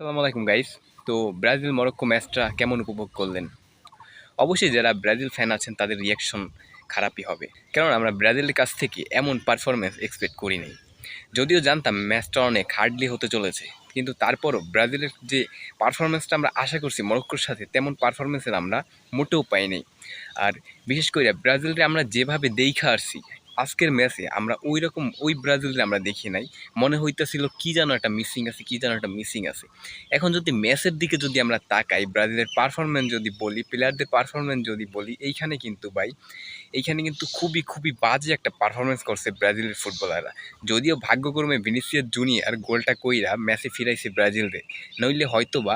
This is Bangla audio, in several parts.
আসসালামু আলাইকুম গাইস। তো ব্রাজিল মরক্কো ম্যাচটা কেমন উপভোগ করলেন? অবশ্যই যারা ব্রাজিল ফ্যান আছেন তাদের রিয়াকশন খারাপই হবে, কারণ আমরা ব্রাজিলের কাছ থেকে এমন পারফরমেন্স এক্সপেক্ট করি নাই। যদিও জানতাম ম্যাচটা অনেক হার্ডলি হতে চলেছে, কিন্তু তারপরও ব্রাজিলের যে পারফরমেন্সটা আমরা আশা করছি মরক্কোর সাথে, তেমন পারফরমেন্সের আমরা মোটেও পাই নাই। আর বিশেষ করে ব্রাজিলকে আমরা যেভাবে দেইখা আসছি, আজকের ম্যাচে আমরা ওই রকম ওই ব্রাজিলকে আমরা দেখি নাই। মনে হইতেছিল কি যেন একটা মিসিং আছে, কি যেন একটা মিসিং আছে। এখন যদি ম্যাচের দিকে যদি আমরা তাকাই, ব্রাজিলের পারফরমেন্স যদি বলি, প্লেয়ারদের পারফরমেন্স যদি বলি, এইখানে কিন্তু ভাই, এইখানে কিন্তু খুবই খুবই বাজে একটা পারফরমেন্স করছে ব্রাজিলের ফুটবলাররা। যদিও ভাগ্যক্রমে ভিনিসিয়াস জুনিয়র গোলটা কইরা ম্যাচে ফিরাইছে ব্রাজিলরে, নইলে হয়তোবা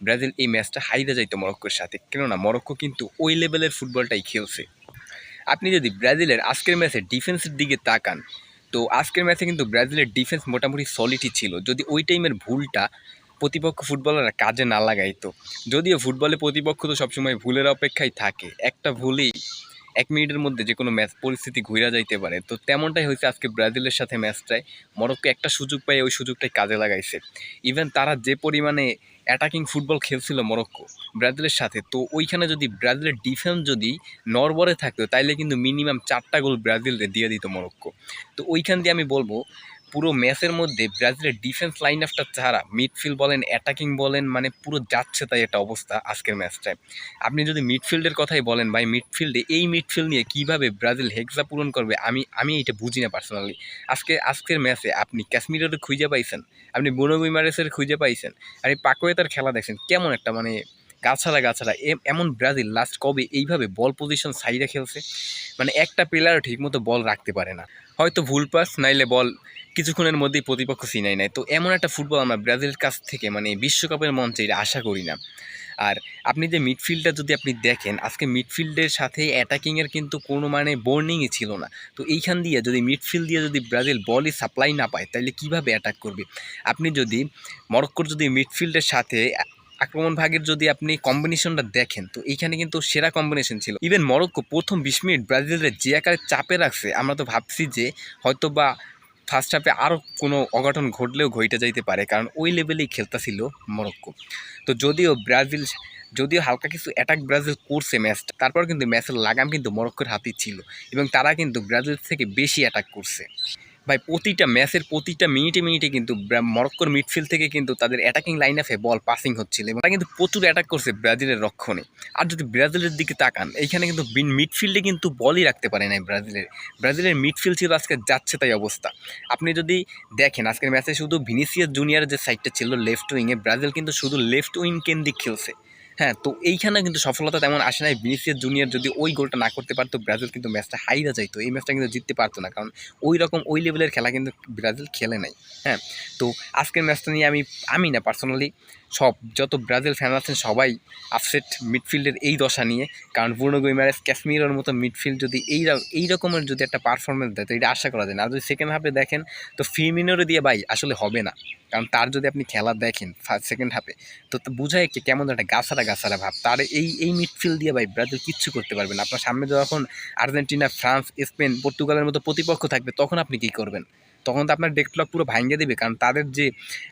ব্রাজিল এই ম্যাচটা হাইরা যাইতো মরক্কোর সাথে, কেননা মরক্কো কিন্তু ওই লেভেলের ফুটবলটাই খেলছে। আপনি যদি ব্রাজিলের আজকের ম্যাচে ডিফেন্সের দিকে তাকান, তো আজকের ম্যাচে কিন্তু ব্রাজিলের ডিফেন্স মোটামুটি সলিডই ছিল, যদি ওই টাইমের ভুলটা প্রতিপক্ষ ফুটবলাররা কাজে না লাগাইতো। যদিও ফুটবলে প্রতিপক্ষ তো সবসময় ভুলের অপেক্ষায় থাকে, একটা ভুলেই 1 মিনিটের মধ্যে যে কোনো ম্যাচ পরিস্থিতি ঘুরে যাইতে পারে। তো তেমনটাই হয়েছে আজকে ব্রাজিলের সাথে ম্যাচটায়। মরক্কো একটা সুযোগ পায়, ওই সুযোগটাই কাজে লাগাইছে। ইভেন তারা যে পরিমাণে অ্যাটাকিং ফুটবল খেলছিল মরক্কো ব্রাজিলের সাথে, তো ওইখানে যদি ব্রাজিলের ডিফেন্স যদি নড়বড়ে থাকতো, তাইলে কিন্তু মিনিমাম 4টা গোল ব্রাজিলকে দিয়ে দিত মরক্কো। তো ওইখান দিয়ে আমি বলবো, পুরো ম্যাচের মধ্যে ব্রাজিলের ডিফেন্স লাইন আপটা ছাড়া মিডফিল্ড বলেন, অ্যাটাকিং বলেন, মানে পুরো যাচ্ছে তাই একটা অবস্থা আজকের ম্যাচটায়। আপনি যদি মিডফিল্ডের কথাই বলেন ভাই, মিডফিল্ডে এই মিডফিল্ড নিয়ে কীভাবে ব্রাজিল হেক্সা পূরণ করবে, আমি এটা বুঝি না পার্সোনালি। আজকের ম্যাচে আপনি ক্যাসমিরোর খুঁজে পাইছেন, আপনি বুনো গুইমারেসের খুঁজে পাইছেন, আর এই পাকোয়েতার খেলা দেখছেন কেমন একটা, মানে গাছাড়া গাছাড়া। এমন ব্রাজিল লাস্ট কবে এইভাবে বল পজিশন সাইডে খেলছে? মানে একটা প্লেয়ারও ঠিকমতো বল রাখতে পারে না, হয়তো ভুল পাস নাইলে বল কিছুক্ষণের মধ্যেই প্রতিপক্ষ চিনাই নেয়। তো এমন একটা ফুটবল আমরা ব্রাজিলের কাছ থেকে মানে বিশ্বকাপের মঞ্চে এটা আশা করি না। আর আপনি যে মিডফিল্ডটা যদি আপনি দেখেন, আজকে মিডফিল্ডের সাথে অ্যাটাকিংয়ের কিন্তু কোনো মানে বর্নিংই ছিল না। তো এইখান দিয়ে যদি মিডফিল্ড দিয়ে যদি ব্রাজিল বলই সাপ্লাই না পায়, তাহলে কীভাবে অ্যাটাক করবে? আপনি যদি মরক্কোর যদি মিডফিল্ডের সাথে আক্রমণ ভাগের যদি আপনি কম্বিনেশনটা দেখেন, তো এইখানে কিন্তু সেরা কম্বিনেশন ছিল। ইভেন মরক্কো প্রথম 20 মিনিট ব্রাজিলের যে আকারে চাপে রাখছে, আমরা তো ভাবছি যে হয়তো বা ফার্স্ট হাফে আরও কোনো অঘটন ঘটলেও ঘটে যাইতে পারে, কারণ ওই লেভেলেই খেলতেছিল মরক্কো। তো যদিও হালকা কিছু অ্যাটাক ব্রাজিল করছে ম্যাচটা, তারপর কিন্তু ম্যাচের লাগাম কিন্তু মরক্কোর হাতেই ছিল, এবং তারা কিন্তু ব্রাজিল থেকে বেশি অ্যাটাক করছে। ভাই প্রতিটা ম্যাচের প্রতিটা মিনিটে মিনিটে কিন্তু মরক্কোর মিডফিল্ড থেকে কিন্তু তাদের অ্যাটাকিং লাইন আপে বল পাসিং হচ্ছিল, এবং তারা কিন্তু প্রচুর অ্যাটাক করছে ব্রাজিলের রক্ষণে। আর যদি ব্রাজিলের দিকে তাকান, এইখানে কিন্তু মিডফিল্ডে কিন্তু বলই রাখতে পারে নাই ব্রাজিলের মিডফিল্ড ছিল আজকে যাচ্ছে তাই অবস্থা। আপনি যদি দেখেন আজকের ম্যাচে শুধু ভিনিসিয়াস জুনিয়র যে সাইডটা ছিল লেফট উইংয়ে, ব্রাজিল কিন্তু শুধু লেফট উইং কেন্দ্রিক খেলছে। হ্যাঁ, তো এইখানে কিন্তু সফলতা তেমন আসে নাই। ভিনিসিয়াস জুনিয়র যদি ওই গোলটা না করতে পারতো, ব্রাজিল কিন্তু ম্যাচটা হাইরা যাইতো, এই ম্যাচটা কিন্তু জিততে পারতো না, কারণ ওই রকম ওই লেভেলের খেলা কিন্তু ব্রাজিল খেলে নাই। হ্যাঁ, তো আজকের ম্যাচটা নিয়ে আমি না পার্সোনালি, যত ব্রাজিল ফ্যান আছেন সবাই আপসেট মিডফিল্ডের এই দশা নিয়ে। কারণ বুনো গুইমারেস, ক্যাসমিরোর মতো মিডফিল্ড যদি এই রকমের যদি একটা পারফরমেন্স দেয়, তো এটা আশা করা যায় না। আর যদি সেকেন্ড হাফে দেখেন, তো ফিরমিনোরে দিয়ে ভাই আসলে হবে না, কারণ তার যদি আপনি খেলা দেখেন সেকেন্ড হাফে, তো বুঝায় কি কেমন একটা গাছারা ভাব। তার এই মিডফিল্ড দিয়ে ভাই ব্রাজিল কিচ্ছু করতে পারবে না। আপনার সামনে যখন আর্জেন্টিনা, ফ্রান্স, স্পেন, পর্তুগালের মতো প্রতিপক্ষ থাকবে, তখন আপনি কী করবেন? তখন তো আপনার ডেকপ্লক পুরো ভাঙিয়ে দেবে, কারণ তাদের যে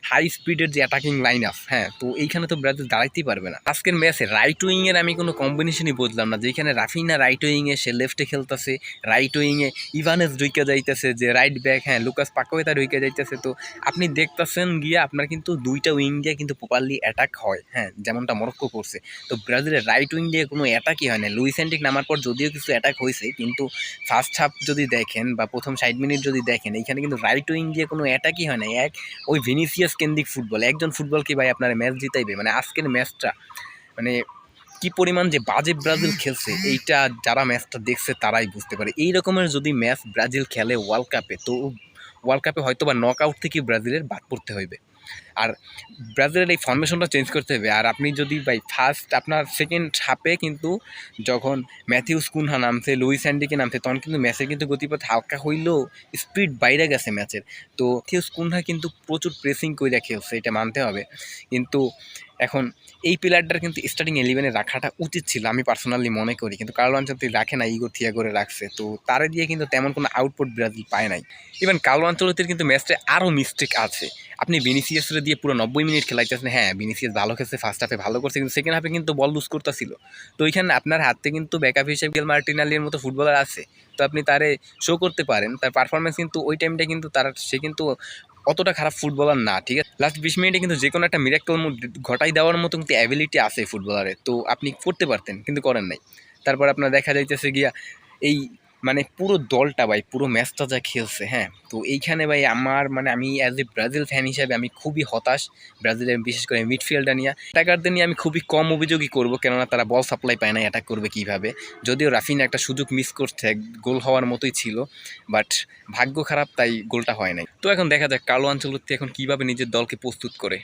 হাই স্পিডের যে অ্যাটাকিং লাইন আপ, হ্যাঁ, তো এইখানে তো ব্রাজিল দাঁড়াইতেই পারবে না। আজকের ম্যাচে রাইট উইংয়ের আমি কোনো কম্বিনেশনই বুঝলাম না, যেখানে রাফিনা রাইট উইংয়ে সে লেফটে খেলতেছে, রাইট উইংয়ে ইভানেস ঢুইকে যাইতেছে যে রাইট ব্যাক, হ্যাঁ, লুকাস পাকোয়েতা ঢুইকে যাইতেছে। তো আপনি দেখতেছেন গিয়ে আপনার কিন্তু দুইটা উইং দিয়ে কিন্তু প্রপারলি অ্যাটাক হয়, হ্যাঁ, যেমনটা মরক্কো করছে। তো ব্রাজিলের রাইট উইং দিয়ে কোনো অ্যাটাকই হয় না। লুইস এনরিক নামার পর যদিও কিছু অ্যাটাক হয়েছে, কিন্তু ফার্স্ট হাফ যদি দেখেন বা প্রথম 60 মিনিট যদি দেখেন, এইখানে কিন্তু রাইট উইং দিয়ে কোনো অ্যাটাকই হয় না। ওই ভিনিসিয়াস কেন্দ্রিক ফুটবল, একজন ফুটবল কি ভাই আপনার ম্যাচ জিতাইবে? মানে আজকের ম্যাচটা মানে কি পরিমাণ যে বাজে ব্রাজিল খেলছে, এইটা যারা ম্যাচটা দেখছে তারাই বুঝতে পারে। এই রকমের যদি ম্যাচ ব্রাজিল খেলে ওয়ার্ল্ড কাপে, তো ওয়ার্ল্ড কাপে হয়তো বা নক আউট থেকে ব্রাজিলের বাদ পড়তে হইবে। আর ব্রাজিলের এই ফরমেশনটা চেঞ্জ করতে হবে। আর আপনি যদি ভাই আপনার সেকেন্ড হাফে কিন্তু যখন ম্যাথিউস কুনহা নামছে, লুইস এনরিকে নামছে, তখন কিন্তু ম্যাচের কিন্তু গতিপথ হালকা হইলেও স্পিড বাইরে গেছে ম্যাচের। তো ম্যাথিউস কুনহা কিন্তু প্রচুর প্রেসিং করে খেলছে, এটা মানতে হবে। কিন্তু এখন এই প্লেয়ারটার কিন্তু স্টার্টিং 11-এ রাখাটা উচিত ছিল, আমি পার্সোনালি মনে করি, কিন্তু কার্লো আনচেলত্তি রাখে না, ইগো থিয়া করে রাখছে। তো তারে দিয়ে কিন্তু তেমন কোনো আউটপুট ব্রাজিল পায় নাই। ইভেন কার্লো আনচেলত্তির কিন্তু ম্যাচটা আরও মিস্টেক আছে। আপনি ভিনিসিয়াসের ভিনিসিয়াসরে দিয়ে পুরো 90 মিনিট খেলাইতেছেন। হ্যাঁ, ভিনিসিয়াস ভালো খেলছে, ফার্স্ট হাফে ভালো করছে, কিন্তু সেকেন্ড হাফে কিন্তু বল লুজ করতেছিল। তো ওইখানে আপনার হাতে কিন্তু ব্যাকআপ হিসেবে মিগেল মার্টিনেলির মতো ফুটবলার আছে, তো আপনি তারে শো করতে পারেন। তার পারফরমেন্স কিন্তু ওই টাইমটা কিন্তু সে কিন্তু অতটা খারাপ ফুটবলার না, ঠিক আছে। লাস্ট 20 মিনিটে কিন্তু যে কোনো একটা মিরাক্কেল ঘটাই দেওয়ার মতো কিন্তু অ্যাবিলিটি আছে ফুটবলারের, তো আপনি করতে পারতেন কিন্তু করেন নাই। তারপর আপনার দেখা যাইতেছে গিয়া এই মানে পুরো দলটা ভাই, পুরো ম্যাচটা যা খেলছে, হ্যাঁ, তো এইখানে ভাই আমার মানে আমি অ্যাজ এ ব্রাজিল ফ্যান হিসাবে আমি খুবই হতাশ। ব্রাজিলের বিশেষ করে মিডফিল্ডার নিয়ে, অ্যাটাকারদের নিয়ে আমি খুবই কম অভিযোগই করবো, কেননা তারা বল সাপ্লাই পায় না, অ্যাটাক করবে কীভাবে। যদিও রাফিনা একটা সুযোগ মিস করছে, গোল হওয়ার মতোই ছিল, বাট ভাগ্য খারাপ, তাই গোলটা হয় নাই। তো এখন দেখা যাক কার্লো আনচেলত্তি এখন কীভাবে নিজের দলকে প্রস্তুত করে।